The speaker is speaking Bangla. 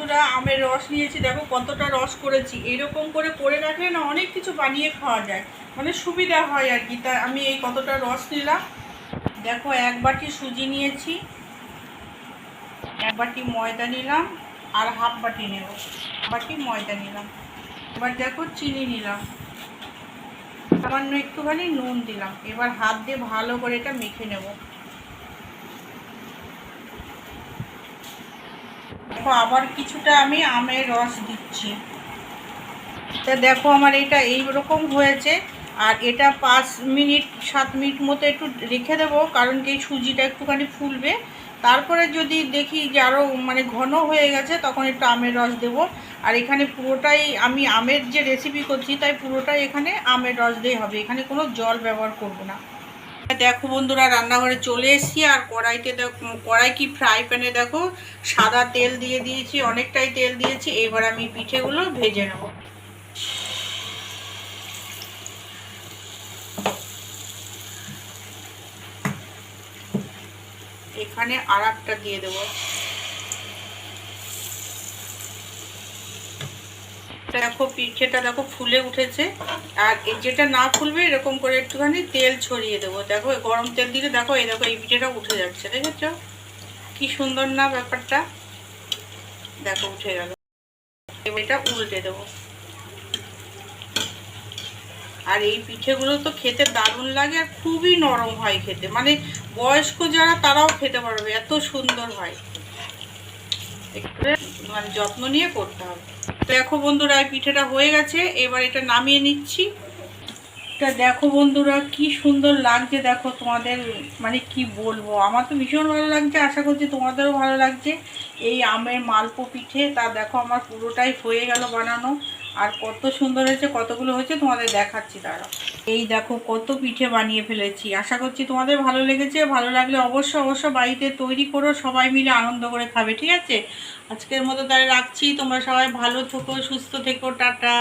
বন্ধুরা, আমের রস নিয়েছি। দেখো কতটা রস করেছি। এরকম করে রাখলে না অনেক কিছু বানিয়ে খাওয়া যায়, মানে সুবিধা হয় আর কি। তা আমি এই কতটা রস নিলাম। দেখো 1 বাটি সুজি নিয়েছি, 1 বাটি ময়দা নিলাম, আর হাফ বাটি নেব, বাটি ময়দা নিলাম। এবার দেখো চিনি নিলাম, সামান্য একটুখানি নুন দিলাম। এবার হাত দিয়ে ভালো করে এটা মেখে নেব। দেখো আবার কিছুটা আমি আমের রস দিচ্ছি। তা দেখো আমার এটা এইরকম হয়েছে। আর এটা 5 মিনিট 7 মিনিট মতো একটু রেখে দেবো, কারণ কি সুজিটা একটুখানি ফুলবে। তারপরে যদি দেখি যে আরও মানে ঘন হয়ে গেছে, তখন একটু আমের রস দেবো। আর এখানে পুরোটাই আমি আমের যে রেসিপি করছি, তাই পুরোটাই এখানে আমের রস দিয়ে হবে, এখানে কোনো জল ব্যবহার করব না। দেখো বন্ধুরা, রান্নাঘরে চলে এসেছি। আর কড়াইতে দেখো, কড়াই কি ফ্রাই প্যানে দেখো সাদা তেল দিয়ে দিয়েছি, অনেকটাই তেল দিয়েছি। এবার আমি পিঠেগুলো ভেজে নেব। এখানে আর একটা দিয়ে দেবো। দেখো পিঠেটা দেখো ফুলে উঠেছে। আর যেটা না ফুলবে এরকম করে একটুখানি তেল ছড়িয়ে দেবো। দেখো গরম তেল দিলে দেখো এই দেখো এই পিঠেটা উঠে যাচ্ছে, দেখেছো কি সুন্দর না ব্যাপারটা। দেখো উঠে গেল। এবার এটা উল্টে দেবো। আর এই পিঠেগুলো তো খেতে দারুণ লাগে, আর খুবই নরম হয় খেতে, মানে বয়স্ক যারা তারাও খেতে পারবে, এত সুন্দর হয়। মানে যত্ন নিয়ে করতে হবে। দেখো বন্ধুরা, এই পিঠেটা হয়ে গেছে। এবার এটা নামিয়ে নিচ্ছি। এটা দেখো বন্ধুরা কি সুন্দর লাগছে। দেখো তোমাদের মানে কি বলবো, আমার তো ভীষণ ভালো লাগছে, আশা করছি তোমাদেরও ভালো লাগছে। এই আমের মালপো পিঠে, তা দেখো আমার পুরোটাই হয়ে গেল বানানো। আর কত সুন্দর হয়েছে, কতগুলো হয়েছে তোমাদের দেখাচ্ছি দাঁড়াও। এই দেখো কত পিঠে বানিয়ে ফেলেছি। আশা করছি তোমাদের ভালো লেগেছে। ভালো লাগলে অবশ্যই বাড়িতে তৈরি করো, সবাই মিলে আনন্দ করে খাবে, ঠিক আছে? আজকের মতো তাহলে রাখছি। তোমরা সবাই ভালো থেকো, সুস্থ থেকো, টাটা।